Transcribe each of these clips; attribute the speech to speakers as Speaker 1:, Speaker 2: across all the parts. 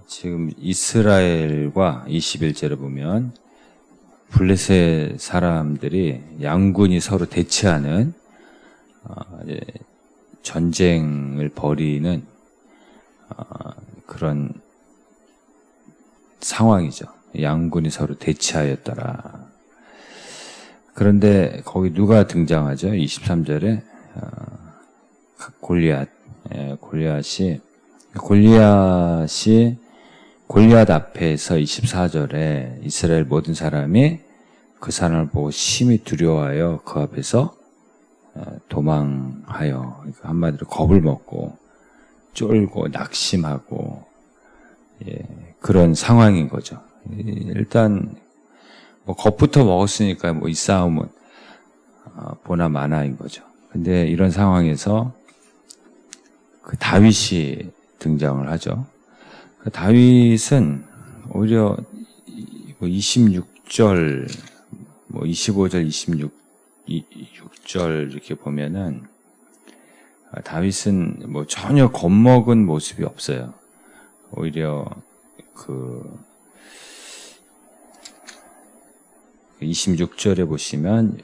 Speaker 1: 지금 이스라엘과 21절에 보면 블레셋 사람들이 양군이 서로 대치하는 전쟁을 벌이는 그런 상황이죠. 양군이 서로 대치하였더라. 그런데 거기 누가 등장하죠? 23절에 골리앗. 골리앗 앞에서 24절에 이스라엘 모든 사람이 그 사람을 보고 심히 두려워하여 그 앞에서 도망하여, 한마디로 겁을 먹고 쫄고 낙심하고, 그런 상황인 거죠. 일단 뭐 겁부터 먹었으니까 뭐 이 싸움은 보나 마나인 거죠. 근데 이런 상황에서 그 다윗이 등장을 하죠. 그 다윗은 오히려 26절, 25절, 26절 이렇게 보면은 다윗은 뭐 전혀 겁먹은 모습이 없어요. 오히려 그 26절에 보시면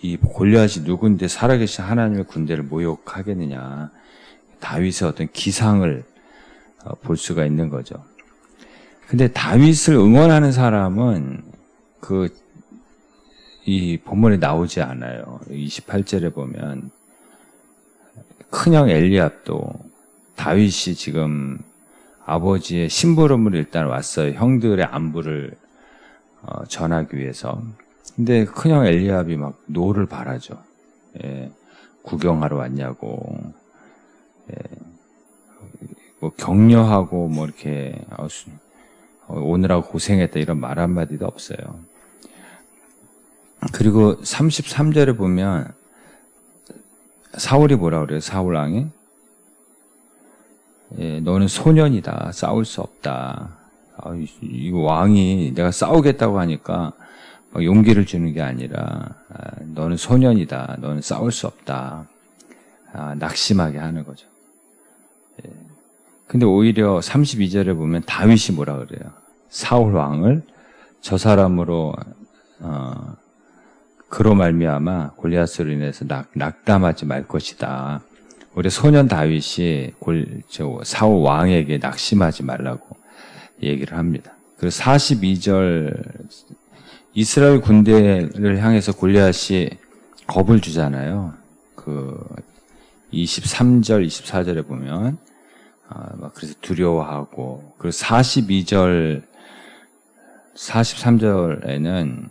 Speaker 1: 이 골리앗이 누군데 살아계신 하나님의 군대를 모욕하겠느냐, 다윗의 어떤 기상을 볼 수가 있는 거죠. 근데 다윗을 응원하는 사람은 이 본문에 나오지 않아요. 28절에 보면 큰형 엘리압도 다윗이 지금 아버지의 심부름으로 일단 왔어요. 형들의 안부를 전하기 위해서. 근데 큰형 엘리압이 막 노를 바라죠. 구경하러 왔냐고. 뭐 격려하고 뭐 이렇게 오느라고 고생했다 이런 말 한마디도 없어요. 그리고 33절에 보면 사울이 뭐라 그래요? 사울 왕이 너는 소년이다. 싸울 수 없다. 이 왕이 내가 싸우겠다고 하니까 용기를 주는 게 아니라 너는 소년이다. 너는 싸울 수 없다. 낙심하게 하는 거죠. 근데 오히려 32절에 보면 다윗이 뭐라 그래요? 사울 왕을 저 사람으로 그로 말미암아 골리앗으로 인해서 낙담하지 말 것이다. 우리 소년 다윗이 사울 왕에게 낙심하지 말라고 얘기를 합니다. 그리고 42절 이스라엘 군대를 향해서 골리앗이 겁을 주잖아요. 그 23절, 24절에 보면 그래서 두려워하고, 그리고 42절, 43절에는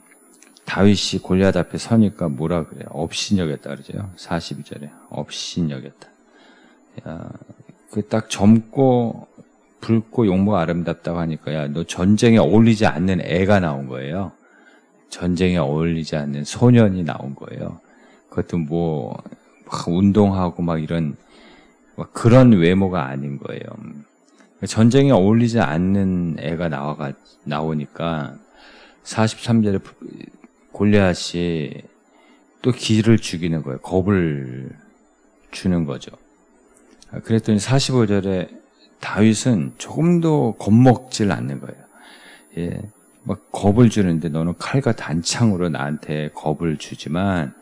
Speaker 1: 다윗이 골리앗 앞에 서니까 뭐라 그래요? 업신여겼다 그러죠. 42절에 업신여겼다. 그 딱 젊고 붉고 용모가 아름답다고 하니까 야, 너 전쟁에 어울리지 않는 애가 나온 거예요. 전쟁에 어울리지 않는 소년이 나온 거예요. 그것도 뭐 막 운동하고 막 이런 그런 외모가 아닌 거예요. 전쟁에 어울리지 않는 애가 나오니까 43절에 골리앗이 또 기를 죽이는 거예요. 겁을 주는 거죠. 그랬더니 45절에 다윗은 조금도 겁먹질 않는 거예요. 막 겁을 주는데 너는 칼과 단창으로 나한테 겁을 주지만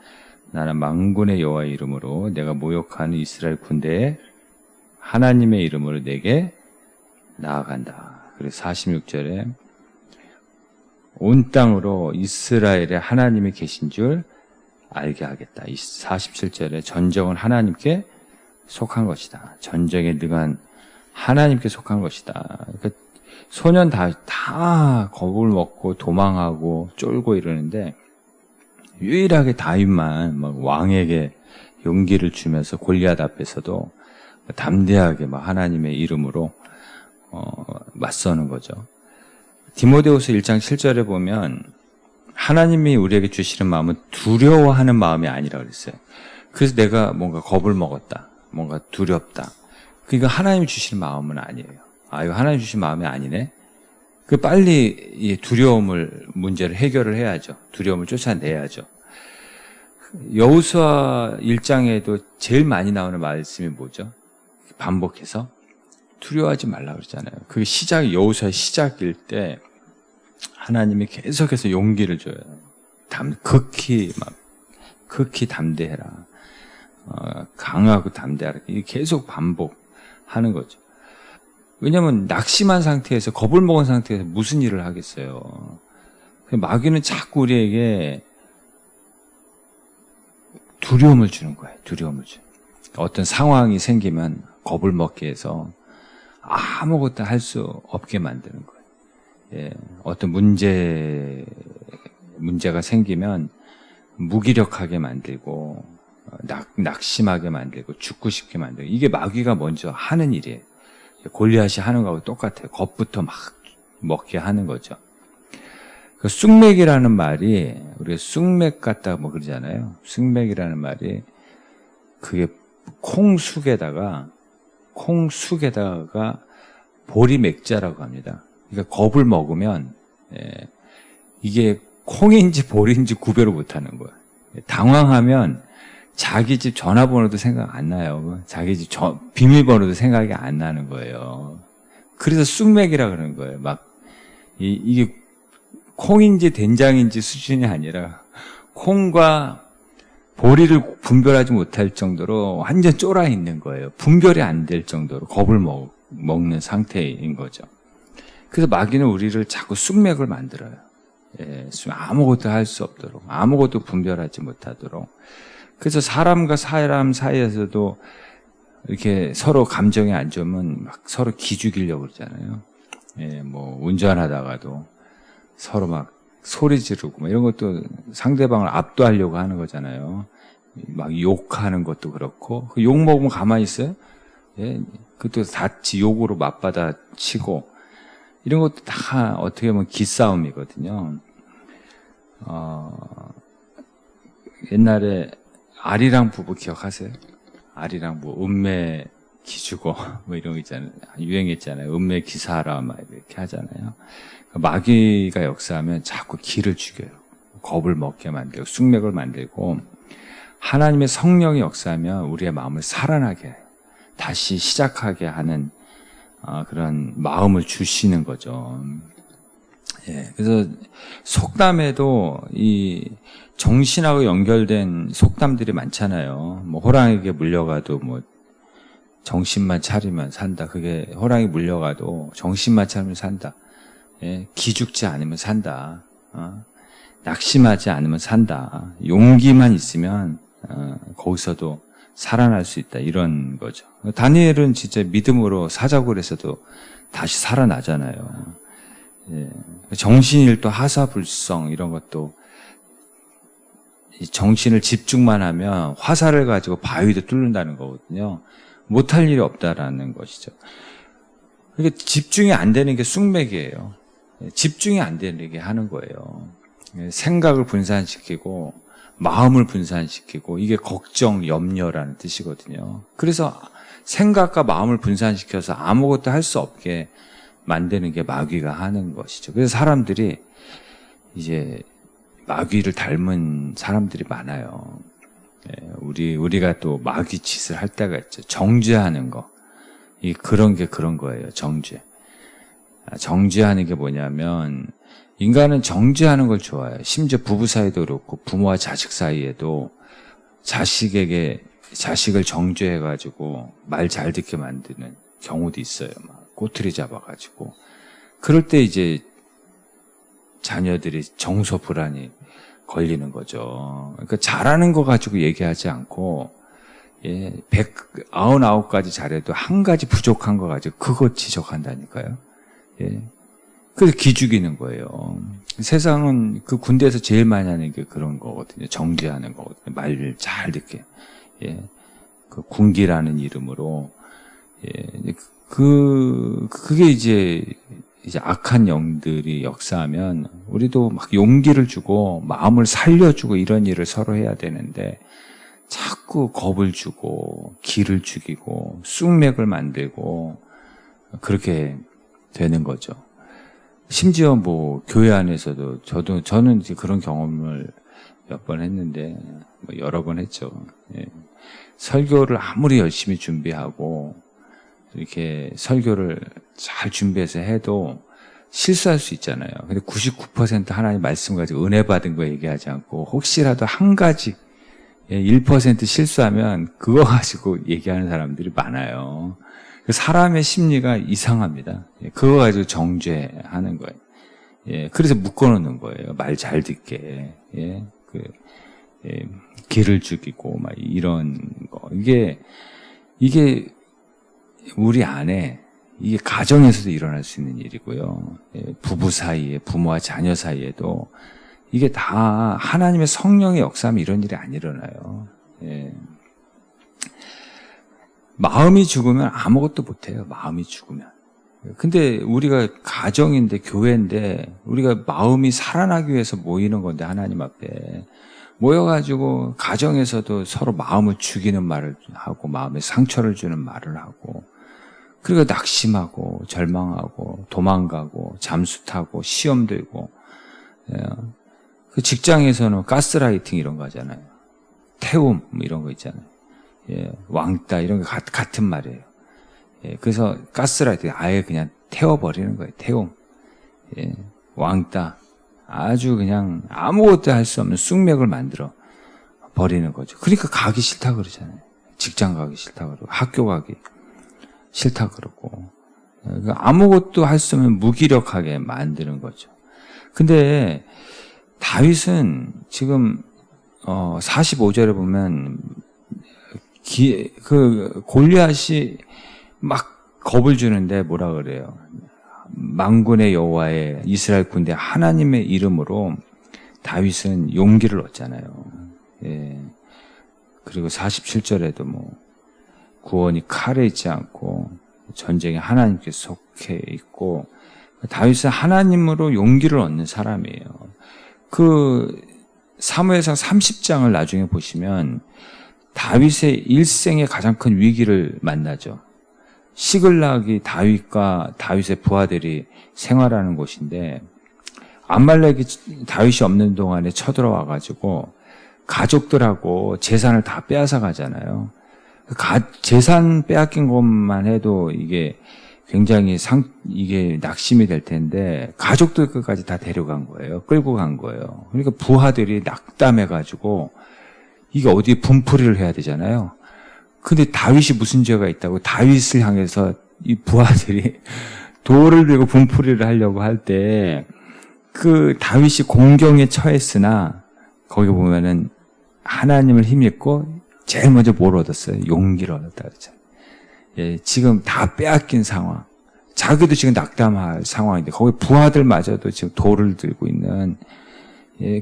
Speaker 1: 나는 만군의 여호와의 이름으로 내가 모욕하는 이스라엘 군대에 하나님의 이름으로 내게 나아간다. 그래서 46절에 온 땅으로 이스라엘의 하나님이 계신 줄 알게 하겠다. 47절에 전쟁은 하나님께 속한 것이다. 전쟁에 능한 하나님께 속한 것이다. 그러니까 소년 다 겁을 먹고 도망하고 쫄고 이러는데 유일하게 다윗만 막 왕에게 용기를 주면서 골리앗 앞에서도 담대하게 막 하나님의 이름으로 맞서는 거죠. 디모데후서 1장 7절에 보면 하나님이 우리에게 주시는 마음은 두려워하는 마음이 아니라 그랬어요. 그래서 내가 뭔가 겁을 먹었다. 뭔가 두렵다. 그러니까 하나님이 주시는 마음은 아니에요. 이거 하나님이 주신 마음이 아니네. 빨리 이 문제를 해결을 해야죠. 두려움을 쫓아내야죠. 여호수아 1장에도 제일 많이 나오는 말씀이 뭐죠? 반복해서 두려워하지 말라 그러잖아요. 그 여호수아의 시작일 때 하나님이 계속해서 용기를 줘요. 극히 담대해라. 강하고 담대하라. 이게 계속 반복하는 거죠. 왜냐하면 낙심한 상태에서, 겁을 먹은 상태에서 무슨 일을 하겠어요. 마귀는 자꾸 우리에게 두려움을 주는 거예요. 두려움을 주는. 어떤 상황이 생기면 겁을 먹게 해서 아무것도 할 수 없게 만드는 거예요. 예, 어떤 문제가 생기면 무기력하게 만들고, 낙심하게 만들고, 죽고 싶게 만들고, 이게 마귀가 먼저 하는 일이에요. 골리앗이 하는 거하고 똑같아요. 겁부터 막 먹게 하는 거죠. 그 쑥맥이라는 말이, 우리가 쑥맥 같다 뭐 그러잖아요. 쑥맥이라는 말이, 그게 콩쑥에다가 보리맥자라고 합니다. 그러니까 겁을 먹으면, 이게 콩인지 보리인지 구별을 못 하는 거예요. 당황하면 자기 집 전화번호도 생각 안 나요. 자기 집 비밀번호도 생각이 안 나는 거예요. 그래서 쑥맥이라 그러는 거예요. 이게 콩인지 된장인지 수준이 아니라 콩과 보리를 분별하지 못할 정도로 완전 쫄아 있는 거예요. 분별이 안 될 정도로 겁을 먹는 상태인 거죠. 그래서 마귀는 우리를 자꾸 쑥맥을 만들어요. 아무것도 할 수 없도록, 아무것도 분별하지 못하도록. 그래서 사람과 사람 사이에서도 이렇게 서로 감정이 안 좋으면 막 서로 기죽이려고 그러잖아요. 뭐 운전하다가도 서로 막 소리 지르고 이런 것도 상대방을 압도하려고 하는 거잖아요. 막 욕하는 것도 그렇고, 그 욕 먹으면 가만히 있어요? 그것도 같이 욕으로 맞받아 치고, 이런 것도 다 어떻게 보면 기싸움이거든요. 옛날에 아리랑 부부 기억하세요? 아리랑 은매 기주고 뭐 이런 거 있잖아요. 유행했잖아요. 은매 기사하라 막 이렇게 하잖아요. 마귀가 역사하면 자꾸 기를 죽여요. 겁을 먹게 만들고 쑥맥을 만들고, 하나님의 성령이 역사하면 우리의 마음을 살아나게 해요. 다시 시작하게 하는 그런 마음을 주시는 거죠. 그래서 속담에도 이 정신하고 연결된 속담들이 많잖아요. 뭐 호랑이에게 물려가도 뭐 정신만 차리면 산다. 그게 호랑이 물려가도 정신만 차리면 산다. 기죽지 않으면 산다. 낙심하지 않으면 산다. 용기만 있으면 거기서도 살아날 수 있다. 이런 거죠. 다니엘은 진짜 믿음으로 사자굴에서도 다시 살아나잖아요. 정신일도 하사불성 이런 것도, 정신을 집중만 하면 화살을 가지고 바위도 뚫는다는 거거든요. 못할 일이 없다라는 것이죠. 그러니까 집중이 안 되는 게 쑥맥이에요. 집중이 안 되는 게 하는 거예요. 생각을 분산시키고 마음을 분산시키고, 이게 걱정, 염려라는 뜻이거든요. 그래서 생각과 마음을 분산시켜서 아무것도 할 수 없게 만드는 게 마귀가 하는 것이죠. 그래서 사람들이 이제 마귀를 닮은 사람들이 많아요. 우리가 또 마귀 짓을 할 때가 있죠. 정죄하는 거. 그런 게 그런 거예요. 정죄. 정죄하는 게 뭐냐면, 인간은 정죄하는 걸 좋아해요. 심지어 부부 사이도 그렇고, 부모와 자식 사이에도 자식을 정죄해가지고 말 잘 듣게 만드는 경우도 있어요. 막 꼬투리 잡아가지고. 그럴 때 이제 자녀들이 정서 불안이 걸리는 거죠. 그러니까 잘하는 거 가지고 얘기하지 않고, 199가지 잘해도 한 가지 부족한 거 가지고 그거 지적한다니까요. 그래서 기죽이는 거예요. 세상은 그 군대에서 제일 많이 하는 게 그런 거거든요. 정죄하는 거거든요. 말 잘 듣게. 그 군기라는 이름으로. 그게 이제 악한 영들이 역사하면 우리도 막 용기를 주고 마음을 살려주고 이런 일을 서로 해야 되는데, 자꾸 겁을 주고 기를 죽이고 쑥맥을 만들고 그렇게 되는 거죠. 심지어 뭐 교회 안에서도 저는 이제 그런 경험을 몇 번 했는데, 여러 번 했죠. 설교를 아무리 열심히 준비하고 이렇게 설교를 잘 준비해서 해도 실수할 수 있잖아요. 근데 99% 하나님 말씀 가지고 은혜 받은 거 얘기하지 않고 혹시라도 한 가지 1% 실수하면 그거 가지고 얘기하는 사람들이 많아요. 사람의 심리가 이상합니다. 그거 가지고 정죄하는 거예요. 그래서 묶어놓는 거예요. 말 잘 듣게. 기를 죽이고 막 이런 거. 이게 우리 안에 이게 가정에서도 일어날 수 있는 일이고요. 부부 사이에, 부모와 자녀 사이에도 이게 다 하나님의 성령의 역사하면 이런 일이 안 일어나요. 마음이 죽으면 아무것도 못해요. 마음이 죽으면. 근데 우리가 가정인데, 교회인데, 우리가 마음이 살아나기 위해서 모이는 건데, 하나님 앞에. 모여가지고, 가정에서도 서로 마음을 죽이는 말을 하고, 마음에 상처를 주는 말을 하고, 그리고 낙심하고, 절망하고, 도망가고, 잠수 타고, 시험 들고, 그 직장에서는 가스라이팅 이런 거 하잖아요. 태움, 이런 거 있잖아요. 왕따, 이런 거 같은 말이에요. 그래서 가스라이팅 아예 그냥 태워버리는 거예요. 태움. 왕따. 아주 그냥 아무것도 할 수 없는 쑥맥을 만들어 버리는 거죠. 그러니까 가기 싫다 그러잖아요. 직장 가기 싫다 그러고, 학교 가기 싫다 그러고. 아무것도 할 수 없는 무기력하게 만드는 거죠. 근데 다윗은 지금 45절에 보면 골리앗이 막 겁을 주는데 뭐라 그래요? 만군의 여호와의 이스라엘 군대 하나님의 이름으로 다윗은 용기를 얻잖아요. 그리고 47절에도 뭐 구원이 칼에 있지 않고 전쟁에 하나님께 속해 있고, 다윗은 하나님으로 용기를 얻는 사람이에요. 그 사무엘상 30장을 나중에 보시면 다윗의 일생의 가장 큰 위기를 만나죠. 시글락이 다윗과 다윗의 부하들이 생활하는 곳인데, 암말렉이 다윗이 없는 동안에 쳐들어와가지고 가족들하고 재산을 다 빼앗아 가잖아요. 재산 빼앗긴 것만 해도 이게 굉장히 이게 낙심이 될 텐데, 가족들 끝까지 다 데려간 거예요. 끌고 간 거예요. 그러니까 부하들이 낙담해가지고, 이게 어디에 분풀이를 해야 되잖아요. 근데 다윗이 무슨 죄가 있다고 다윗을 향해서 이 부하들이 돌을 들고 분풀이를 하려고 할 때, 그 다윗이 공경에 처했으나, 거기 보면은 하나님을 힘입고, 제일 먼저 뭘 얻었어요? 용기를 얻었다 그랬잖아요. 지금 다 빼앗긴 상황. 자기도 지금 낙담할 상황인데, 거기 부하들마저도 지금 돌을 들고 있는,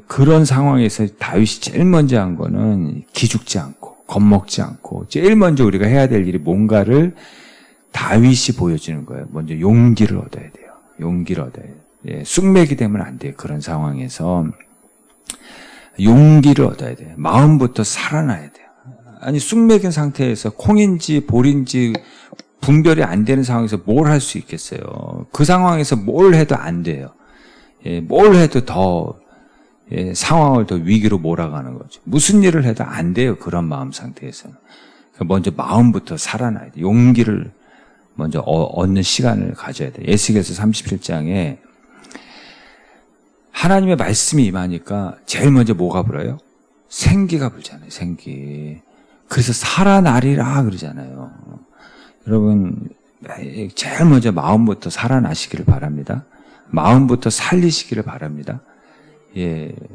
Speaker 1: 그런 상황에서 다윗이 제일 먼저 한 거는 기죽지 않고, 겁먹지 않고, 제일 먼저 우리가 해야 될 일이 뭔가를 다윗이 보여주는 거예요. 먼저 용기를 얻어야 돼요. 용기를 얻어야 돼요. 쑥맥이 되면 안 돼요. 그런 상황에서. 용기를 얻어야 돼요. 마음부터 살아나야 돼요. 아니, 쑥맥인 상태에서 콩인지 볼인지 분별이 안 되는 상황에서 뭘 할 수 있겠어요? 그 상황에서 뭘 해도 안 돼요. 뭘 해도 더 상황을 더 위기로 몰아가는 거죠. 무슨 일을 해도 안 돼요. 그런 마음 상태에서는. 먼저 마음부터 살아나야 돼요. 용기를 먼저 얻는 시간을 가져야 돼요. 에스겔서 37장에 하나님의 말씀이 임하니까 제일 먼저 뭐가 불어요? 생기가 불잖아요. 생기. 그래서 살아나리라 그러잖아요. 여러분, 제일 먼저 마음부터 살아나시기를 바랍니다. 마음부터 살리시기를 바랍니다.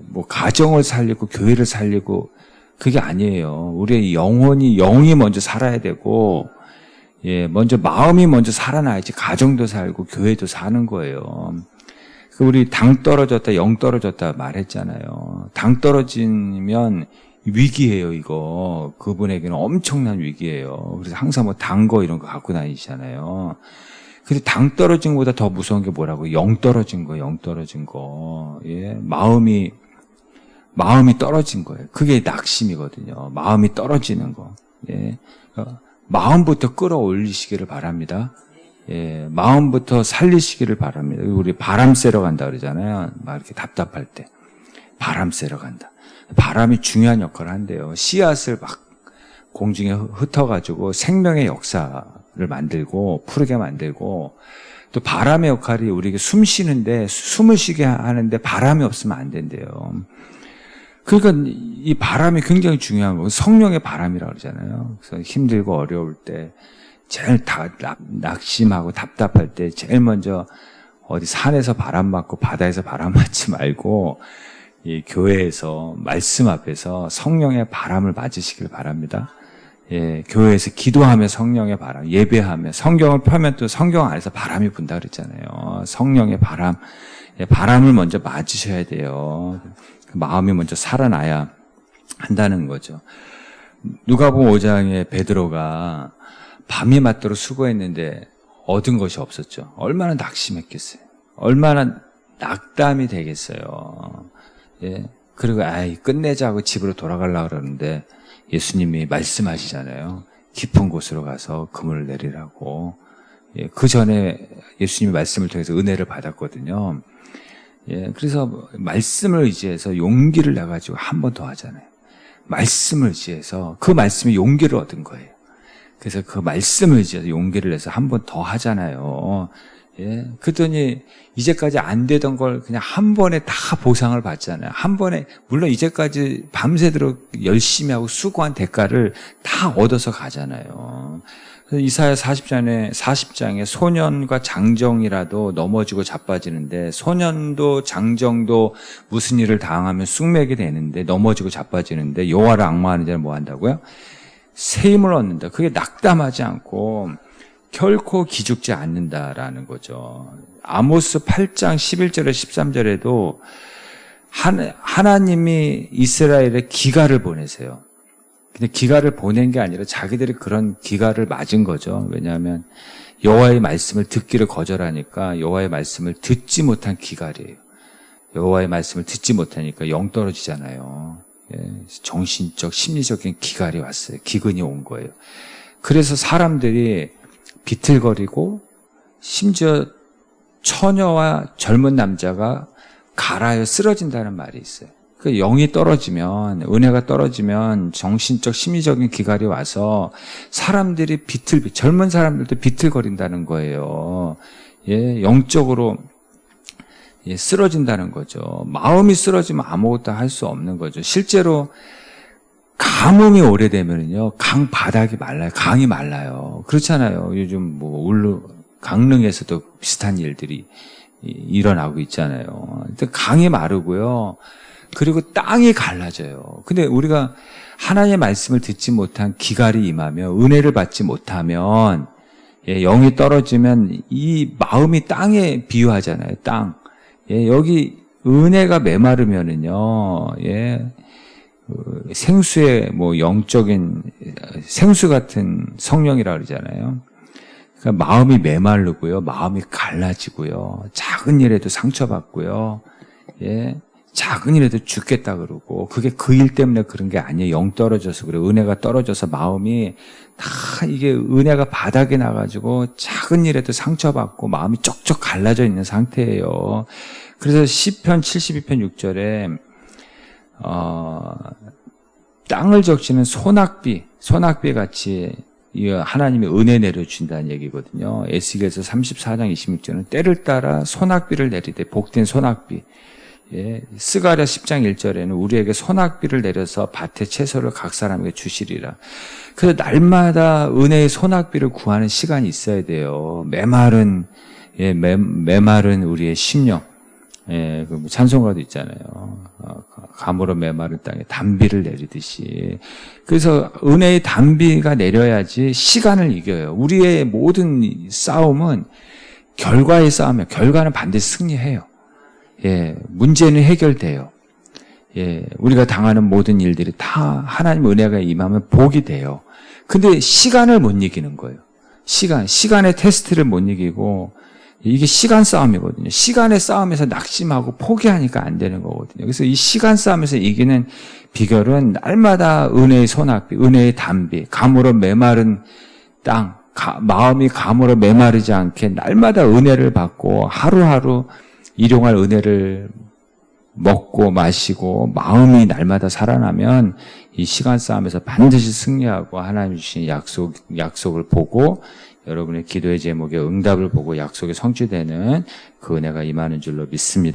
Speaker 1: 뭐 가정을 살리고 교회를 살리고 그게 아니에요. 우리의 영이 먼저 살아야 되고, 먼저 마음이 먼저 살아나야지 가정도 살고 교회도 사는 거예요. 우리 당 떨어졌다, 영 떨어졌다 말했잖아요. 당 떨어지면 위기예요, 이거. 그분에게는 엄청난 위기예요. 그래서 항상 뭐 단 거 이런 거 갖고 다니시잖아요. 근데 당 떨어진 것보다 더 무서운 게 뭐라고? 영 떨어진 거, 영 떨어진 거. 마음이 떨어진 거예요. 그게 낙심이거든요. 마음이 떨어지는 거. 마음부터 끌어올리시기를 바랍니다. 마음부터 살리시기를 바랍니다. 우리 바람 쐬러 간다 그러잖아요. 막 이렇게 답답할 때. 바람 쐬러 간다. 바람이 중요한 역할을 한대요. 씨앗을 막 공중에 흩어가지고 생명의 역사 만들고 푸르게 만들고, 또 바람의 역할이 우리에게 숨 쉬는데, 숨을 쉬게 하는데 바람이 없으면 안 된대요. 그러니까 이 바람이 굉장히 중요한 거고, 성령의 바람이라고 그러잖아요. 그래서 힘들고 어려울 때 제일 낙심하고 답답할 때 제일 먼저 어디 산에서 바람 맞고 바다에서 바람 맞지 말고 이 교회에서 말씀 앞에서 성령의 바람을 맞으시길 바랍니다. 예, 교회에서 기도하며 성령의 바람, 예배하며 성경을 펴면 또 성경 안에서 바람이 분다 그랬잖아요. 성령의 바람, 예, 바람을 먼저 맞으셔야 돼요. 마음이 먼저 살아나야 한다는 거죠. 누가복음 5장에 베드로가 밤이 맞도록 수고했는데 얻은 것이 없었죠. 얼마나 낙심했겠어요. 얼마나 낙담이 되겠어요. 예. 그리고 끝내자고 집으로 돌아가려고 그러는데 예수님이 말씀하시잖아요. 깊은 곳으로 가서 그물을 내리라고. 예. 그 전에 예수님이 말씀을 통해서 은혜를 받았거든요. 예. 그래서 말씀을 의지해서 용기를 내가지고 한 번 더 하잖아요. 말씀을 의지해서 그 말씀이 용기를 얻은 거예요. 그래서 그 말씀을 의지해서 용기를 내서 한 번 더 하잖아요. 예. 그랬더니 이제까지 안 되던 걸 그냥 한 번에 다 보상을 받잖아요. 한 번에, 물론 이제까지 밤새도록 열심히 하고 수고한 대가를 다 얻어서 가잖아요. 그래서 이사야 40장에 소년과 장정이라도 넘어지고 자빠지는데, 소년도 장정도 무슨 일을 당하면 쑥맥이 되는데, 넘어지고 자빠지는데, 여호와를 앙망하는 자는 뭐 한다고요? 새 힘을 얻는다. 그게 낙담하지 않고 결코 기죽지 않는다라는 거죠. 아모스 8장 11절에 13절에도 하나님이 이스라엘에 기갈을 보내세요. 근데 기갈을 보낸 게 아니라 자기들이 그런 기갈을 맞은 거죠. 왜냐하면 여호와의 말씀을 듣기를 거절하니까 여호와의 말씀을 듣지 못한 기갈이에요. 여호와의 말씀을 듣지 못하니까 영 떨어지잖아요. 정신적, 심리적인 기갈이 왔어요. 기근이 온 거예요. 그래서 사람들이 비틀거리고 심지어 처녀와 젊은 남자가 갈아여 쓰러진다는 말이 있어요. 그 영이 떨어지면, 은혜가 떨어지면 정신적, 심리적인 기갈이 와서 사람들이 젊은 사람들도 비틀거린다는 거예요. 예, 영적으로 쓰러진다는 거죠. 마음이 쓰러지면 아무것도 할 수 없는 거죠. 실제로 가뭄이 오래되면요, 강 바닥이 말라요. 강이 말라요. 그렇잖아요. 요즘 강릉에서도 비슷한 일들이 일어나고 있잖아요. 강이 마르고요. 그리고 땅이 갈라져요. 근데 우리가 하나님의 말씀을 듣지 못한 기갈이 임하며 은혜를 받지 못하면, 영이 떨어지면 이 마음이 땅에 비유하잖아요. 땅. 여기 은혜가 메마르면은요, 생수의 영적인 생수 같은 성령이라 그러잖아요. 그러니까 마음이 메마르고요, 마음이 갈라지고요, 작은 일에도 상처받고요, 작은 일에도 죽겠다 그러고, 그게 그 일 때문에 그런 게 아니에요. 영 떨어져서 그래. 은혜가 떨어져서 마음이 다 이게 은혜가 바닥에 나가지고 작은 일에도 상처받고 마음이 쩍쩍 갈라져 있는 상태예요. 그래서 시편 72편 6절에 땅을 적시는 소낙비 같이 하나님이 은혜 내려준다는 얘기거든요. 에스겔서 34장 26절은 때를 따라 소낙비를 내리되 복된 소낙비. 스가랴 10장 1절에는 우리에게 소낙비를 내려서 밭의 채소를 각 사람에게 주시리라. 그래서 날마다 은혜의 소낙비를 구하는 시간이 있어야 돼요. 메마른 우리의 심령. 그 찬송가도 있잖아요. 가물어 메마른 땅에 단비를 내리듯이. 그래서 은혜의 단비가 내려야지 시간을 이겨요. 우리의 모든 싸움은 결과의 싸움이에요. 결과는 반드시 승리해요. 문제는 해결돼요. 우리가 당하는 모든 일들이 다 하나님 은혜가 임하면 복이 돼요. 근데 시간을 못 이기는 거예요. 시간의 테스트를 못 이기고, 이게 시간 싸움이거든요. 시간의 싸움에서 낙심하고 포기하니까 안 되는 거거든요. 그래서 이 시간 싸움에서 이기는 비결은 날마다 은혜의 소낙비, 은혜의 단비, 가물어 메마른 땅, 마음이 가물어 메마르지 않게 날마다 은혜를 받고 하루하루 일용할 은혜를 먹고 마시고 마음이 날마다 살아나면 이 시간 싸움에서 반드시 승리하고 하나님 주신 약속을 보고 여러분의 기도의 제목에 응답을 보고 약속이 성취되는 그 은혜가 임하는 줄로 믿습니다.